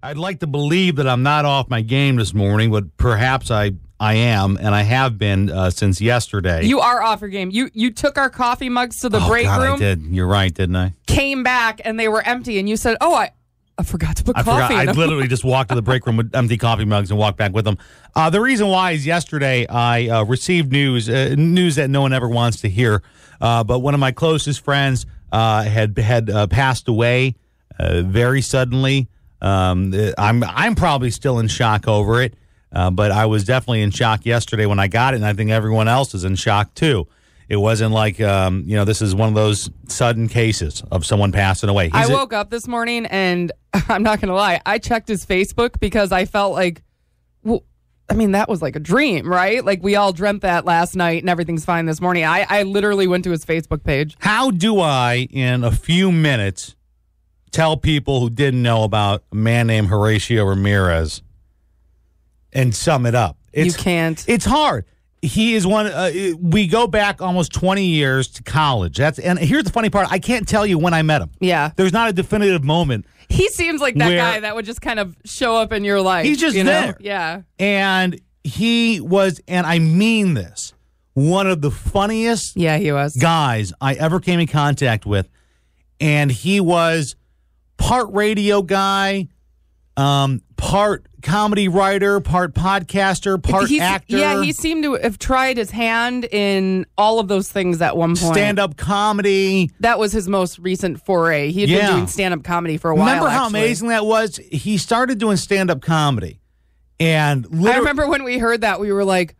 I'd like to believe that I'm not off my game this morning, but perhaps I am, and I have been since yesterday. You are off your game. You took our coffee mugs to the break room. I did. You're right, didn't I? Came back, and they were empty, and you said, I forgot to put coffee in them. I literally just walked to the break room with empty coffee mugs and walked back with them. The reason why is yesterday I received news that no one ever wants to hear, but one of my closest friends had passed away very suddenly. I'm probably still in shock over it, but I was definitely in shock yesterday when I got it, and I think everyone else is in shock too. It wasn't like, this is one of those sudden cases of someone passing away. I woke up this morning, and I'm not going to lie, I checked his Facebook because I felt like, that was like a dream, right? Like we all dreamt that last night and everything's fine this morning. I literally went to his Facebook page. How do I, in a few minutes, tell people who didn't know about a man named Horacio Ramirez and sum it up? You can't. It's hard. He is one. We go back almost 20 years to college. And here's the funny part. I can't tell you when I met him. Yeah. There's not a definitive moment. He seems like that guy that would just kind of show up in your life. He's just there. Yeah. And he was, and I mean this, one of the funniest he was. guys I ever came in contact with. And he was part radio guy, part comedy writer, part podcaster, part actor. Yeah, he seemed to have tried his hand in all of those things at one point. Stand-up comedy. That was his most recent foray. He had been doing stand-up comedy for a while. Remember how amazing that was? He started doing stand-up comedy. And I remember when we heard that, we were like,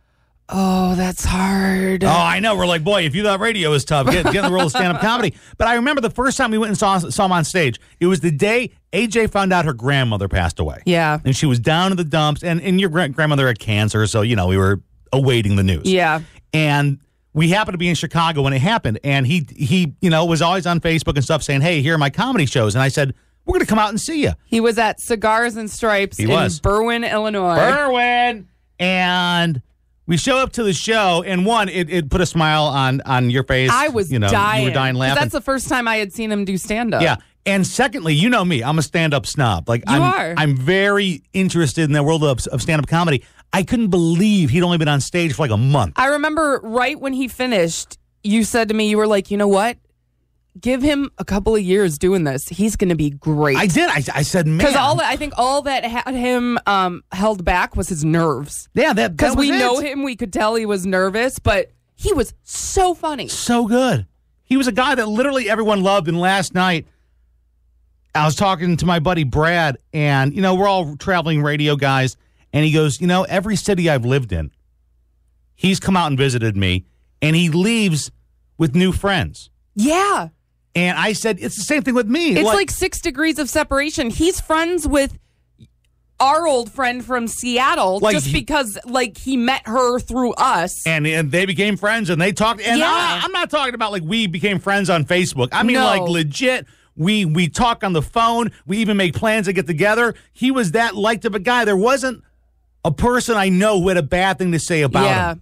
oh, that's hard. Oh, I know. We're like, boy, if you thought radio was tough, get in the role of stand-up comedy. But I remember the first time we went and saw him on stage. It was the day AJ found out her grandmother passed away. Yeah. And she was down in the dumps. And your grandmother had cancer, so, we were awaiting the news. Yeah. And we happened to be in Chicago when it happened. And he was always on Facebook and stuff saying, hey, here are my comedy shows. And I said, we're going to come out and see you. He was at Cigars and Stripes in Berwyn, Illinois. Berwyn! And we show up to the show, and one, it put a smile on your face. I was dying. You were dying laughing. That's the first time I had seen him do stand-up. Yeah. And secondly, you know me, I'm a stand-up snob. I'm very interested in the world of stand-up comedy. I couldn't believe he'd only been on stage for like a month. I remember right when he finished, you said to me, you were like, you know what? Give him a couple of years doing this. He's going to be great. I did. I said, man. Because I think all that had him held back was his nerves. Yeah, because we know him, we could tell he was nervous, but he was so funny. So good. He was a guy that literally everyone loved. And last night, I was talking to my buddy Brad, and, we're all traveling radio guys, and he goes, every city I've lived in, he's come out and visited me, and he leaves with new friends. Yeah. And I said, it's the same thing with me. It's like 6 degrees of separation. He's friends with our old friend from Seattle just because he met her through us. And they became friends and they talked. And I'm not talking about we became friends on Facebook. I mean, legit. We talk on the phone. We even make plans to get together. He was that liked of a guy. There wasn't a person I know who had a bad thing to say about him.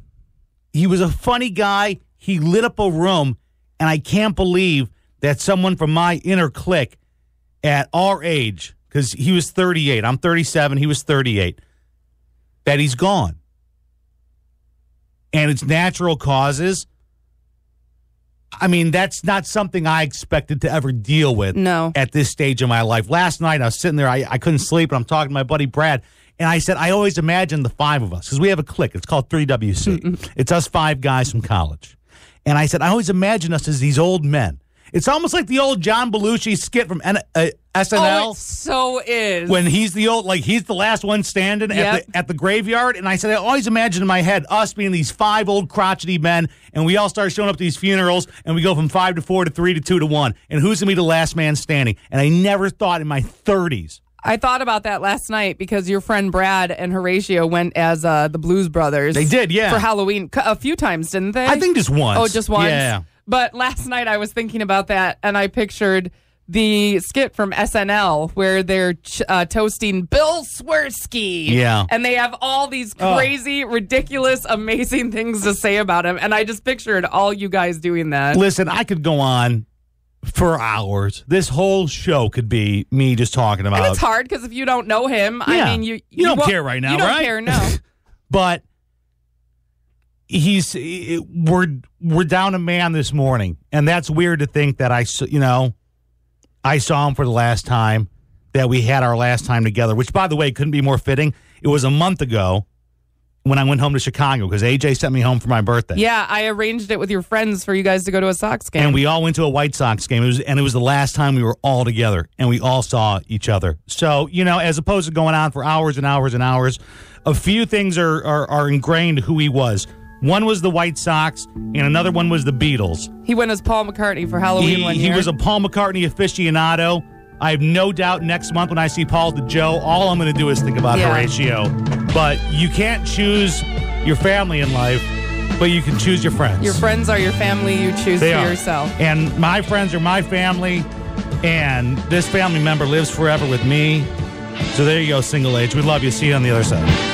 He was a funny guy. He lit up a room. And I can't believe that someone from my inner clique at our age, because he was 38, I'm 37, he was 38, that he's gone. And it's natural causes. I mean, that's not something I expected to ever deal with at this stage of my life. Last night, I was sitting there, I couldn't sleep, and I'm talking to my buddy Brad, and I said, I always imagine the five of us, because we have a clique. It's called 3WC. It's us five guys from college. And I said, I always imagine us as these old men. It's almost like the old John Belushi skit from SNL. Oh, it so is. When he's the old, he's the last one standing at the graveyard. And I said, I always imagine in my head us being these five old crotchety men, and we all start showing up to these funerals, and we go from 5 to 4 to 3 to 2 to 1. And who's going to be the last man standing? And I never thought in my 30s. I thought about that last night because your friend Brad and Horacio went as the Blues Brothers. They did, yeah. For Halloween a few times, didn't they? I think just once. Oh, just once? Yeah. But last night I was thinking about that, and I pictured the skit from SNL where they're toasting Bill Swirsky. Yeah. And they have all these crazy, ridiculous, amazing things to say about him. And I just pictured all you guys doing that. Listen, I could go on For hours. This whole show could be me just talking about. And it's hard because if you don't know him, yeah. I mean, you don't care right now, right? You don't right? care, no. But we're down a man this morning, and that's weird to think that I saw him for the last time, that we had our last time together, which, by the way, couldn't be more fitting. It was a month ago when I went home to Chicago because AJ sent me home for my birthday. Yeah, I arranged it with your friends for you guys to go to a Sox game. And we all went to a White Sox game. It was the last time we were all together, and we all saw each other. So, as opposed to going on for hours and hours and hours, a few things are ingrained who he was. One was the White Sox, and another one was the Beatles. He went as Paul McCartney for Halloween one year. He was a Paul McCartney aficionado. I have no doubt next month when I see Paul to Joe, all I'm going to do is think about Horacio. But you can't choose your family in life, but you can choose your friends. Your friends are your family you choose for yourself. And my friends are my family, and this family member lives forever with me. So there you go, single age. We love you. See you on the other side.